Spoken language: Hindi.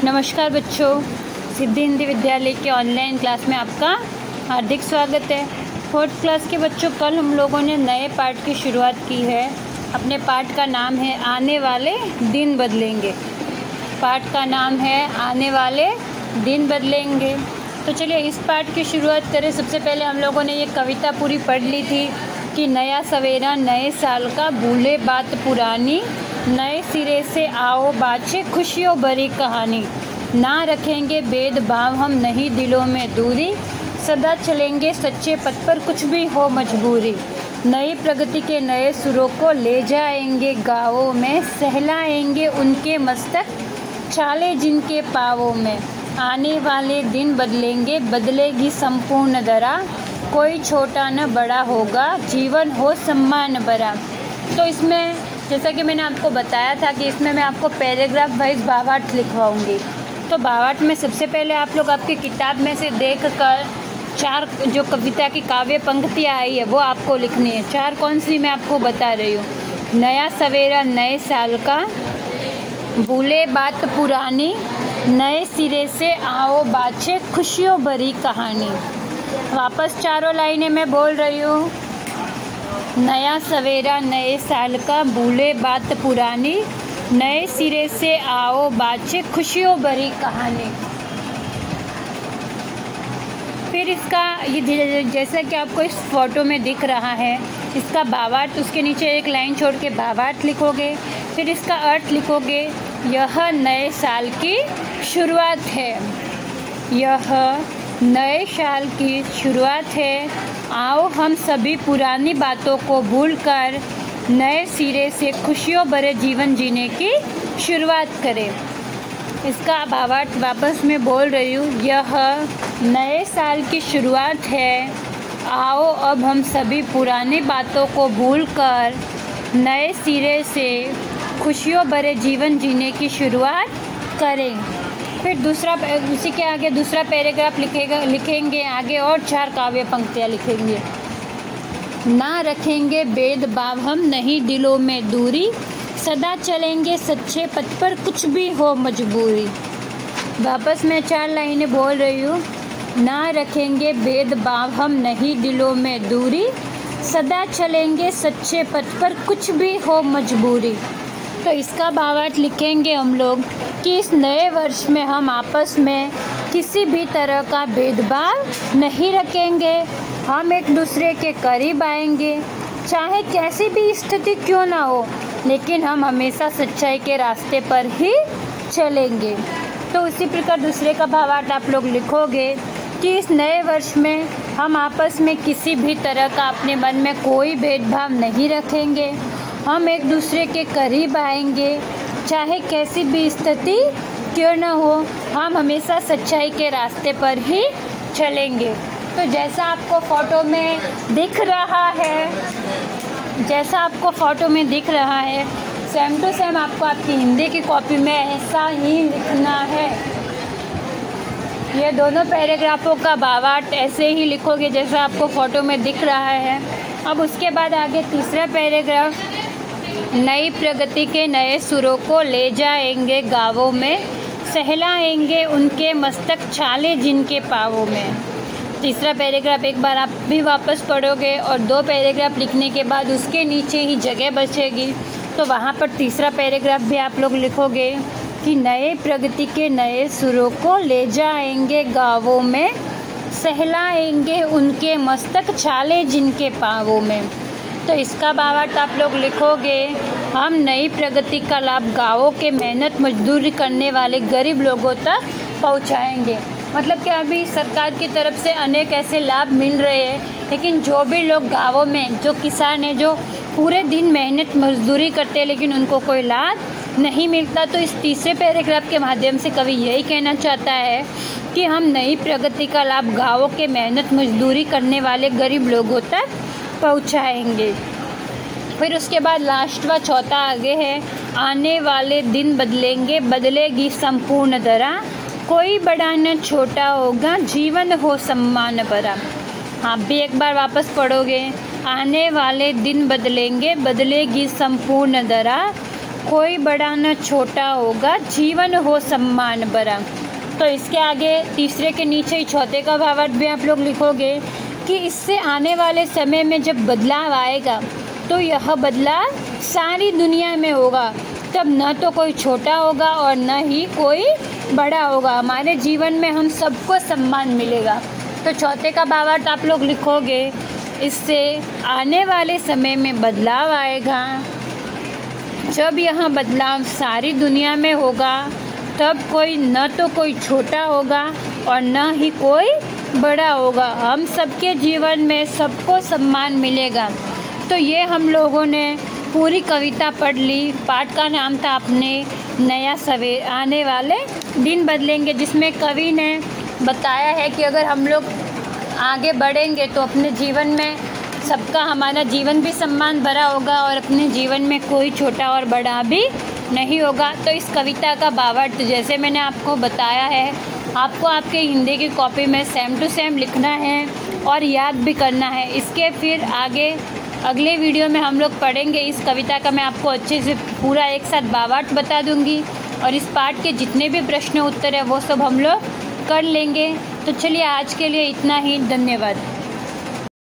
नमस्कार बच्चों, सिद्धि हिंदी विद्यालय के ऑनलाइन क्लास में आपका हार्दिक स्वागत है। 4th क्लास के बच्चों, कल हम लोगों ने नए पाठ की शुरुआत की है। अपने पाठ का नाम है आने वाले दिन बदलेंगे। पाठ का नाम है आने वाले दिन बदलेंगे। तो चलिए इस पाठ की शुरुआत करें। सबसे पहले हम लोगों ने ये कविता पूरी पढ़ ली थी कि नया सवेरा नए साल का, भूले बात पुरानी, नए सिरे से आओ बाचे खुशियों भरी कहानी। ना रखेंगे भेदभाव हम, नहीं दिलों में दूरी, सदा चलेंगे सच्चे पथ पर कुछ भी हो मजबूरी। नई प्रगति के नए सुरों को ले जाएंगे गाँवों में, सहलाएंगे उनके मस्तक चाले जिनके पाँवों में। आने वाले दिन बदलेंगे, बदलेगी संपूर्ण धरा, कोई छोटा न बड़ा होगा, जीवन हो सम्मान भरा। तो इसमें जैसा कि मैंने आपको बताया था कि इसमें मैं आपको पैराग्राफ वाइज भावार्थ लिखवाऊंगी। तो भावार्थ में सबसे पहले आप लोग आपकी किताब में से देखकर 4 जो कविता की काव्य पंक्तियाँ आई है वो आपको लिखनी है। 4 कौन सी मैं आपको बता रही हूँ। नया सवेरा नए साल का, भूले बात पुरानी, नए सिरे से आओ बाचे खुशियों भरी कहानी। वापस चारों लाइनें मैं बोल रही हूँ। नया सवेरा नए साल का, भूले बात पुरानी, नए सिरे से आओ बाचे खुशियों भरी कहानी। फिर इसका ये जैसा कि आपको इस फोटो में दिख रहा है, इसका भावार्थ, उसके नीचे एक लाइन छोड़ के भावार्थ लिखोगे। फिर इसका अर्थ लिखोगे, यह नए साल की शुरुआत है। यह नए साल की शुरुआत है। आओ हम सभी पुरानी बातों को भूलकर नए सिरे से खुशियों भरे जीवन जीने की शुरुआत करें। इसका भावार्थ वापस मैं बोल रही हूँ। यह नए साल की शुरुआत है। आओ अब हम सभी पुरानी बातों को भूलकर नए सिरे से खुशियों भरे जीवन जीने की शुरुआत करें। फिर दूसरा, उसी के आगे दूसरा पैराग्राफ लिखेंगे आगे और 4 काव्य पंक्तियाँ लिखेंगे। ना रखेंगे भेदभाव हम, नहीं दिलों में दूरी, सदा चलेंगे सच्चे पथ पर कुछ भी हो मजबूरी। वापस मैं 4 लाइनें बोल रही हूँ। ना रखेंगे भेदभाव हम, नहीं दिलों में दूरी, सदा चलेंगे सच्चे पथ पर कुछ भी हो मजबूरी। तो इसका भावार्थ लिखेंगे हम लोग कि इस नए वर्ष में हम आपस में किसी भी तरह का भेदभाव नहीं रखेंगे। हम एक दूसरे के करीब आएंगे, चाहे कैसी भी स्थिति क्यों ना हो, लेकिन हम हमेशा सच्चाई के रास्ते पर ही चलेंगे। तो उसी प्रकार दूसरे का भावार्थ आप लोग लिखोगे कि इस नए वर्ष में हम आपस में किसी भी तरह का अपने मन में कोई भेदभाव नहीं रखेंगे। हम एक दूसरे के करीब आएंगे, चाहे कैसी भी स्थिति क्यों न हो, हम हमेशा सच्चाई के रास्ते पर ही चलेंगे। तो जैसा आपको फ़ोटो में दिख रहा है, सेम टू सेम आपको आपकी हिंदी की कॉपी में ऐसा ही लिखना है। ये दोनों पैराग्राफों का भावार्थ ऐसे ही लिखोगे जैसा आपको फ़ोटो में दिख रहा है। अब उसके बाद आगे तीसरा पैराग्राफ, नई प्रगति के नए सुरों को ले जाएंगे गाँवों में, सहलाएंगे उनके मस्तक छाले जिनके पाँवों में। तीसरा पैराग्राफ एक बार आप भी वापस पढ़ोगे और 2 पैराग्राफ लिखने के बाद उसके नीचे ही जगह बचेगी, तो वहाँ पर तीसरा पैराग्राफ भी आप लोग लिखोगे कि नए प्रगति के नए सुरों को ले जाएंगे गाँवों में, सहलाएंगे उनके मस्तक छाले जिनके पाँवों में। तो इसका भावार्थ आप लोग लिखोगे, हम नई प्रगति का लाभ गाँवों के मेहनत मजदूरी करने वाले गरीब लोगों तक पहुंचाएंगे। मतलब कि अभी सरकार की तरफ से अनेक ऐसे लाभ मिल रहे हैं, लेकिन जो भी लोग गाँवों में, जो किसान हैं, जो पूरे दिन मेहनत मजदूरी करते हैं लेकिन उनको कोई लाभ नहीं मिलता, तो इस तीसरे पैराग्राफ के माध्यम से कवि यही कहना चाहता है कि हम नई प्रगति का लाभ गाँवों के मेहनत मजदूरी करने वाले गरीब लोगों तक पहुंचाएंगे। फिर उसके बाद लास्ट व चौथा आगे है, आने वाले दिन बदलेंगे, बदलेगी संपूर्ण धरा, कोई बड़ा न छोटा होगा, जीवन हो सम्मान भरा। आप भी एक बार वापस पढ़ोगे। आने वाले दिन बदलेंगे, बदलेगी संपूर्ण धरा, कोई बड़ा न छोटा होगा, जीवन हो सम्मान भरा। तो इसके आगे तीसरे के नीचे ही चौथे का भावार्थ भी आप लोग लिखोगे कि इससे आने वाले समय में जब बदलाव आएगा तो यह बदलाव सारी दुनिया में होगा। तब न तो कोई छोटा होगा और न ही कोई बड़ा होगा। हमारे जीवन में हम सबको सम्मान मिलेगा। तो चौथे का भावार्थ आप लोग लिखोगे, इससे आने वाले समय में बदलाव आएगा। जब यह बदलाव सारी दुनिया में होगा तब कोई न तो कोई छोटा होगा और न ही कोई बड़ा होगा। हम सबके जीवन में सबको सम्मान मिलेगा। तो ये हम लोगों ने पूरी कविता पढ़ ली। पाठ का नाम था अपने नया सवेर, आने वाले दिन बदलेंगे, जिसमें कवि ने बताया है कि अगर हम लोग आगे बढ़ेंगे तो अपने जीवन में सबका, हमारा जीवन भी सम्मान भरा होगा और अपने जीवन में कोई छोटा और बड़ा भी नहीं होगा। तो इस कविता का भावार्थ जैसे मैंने आपको बताया है, आपको आपके हिंदी की कॉपी में सेम टू सेम लिखना है और याद भी करना है। इसके फिर आगे अगले वीडियो में हम लोग पढ़ेंगे इस कविता का। मैं आपको अच्छे से पूरा एक साथ भावार्थ बता दूंगी और इस पाठ के जितने भी प्रश्न उत्तर है वो सब हम लोग कर लेंगे। तो चलिए आज के लिए इतना ही। धन्यवाद।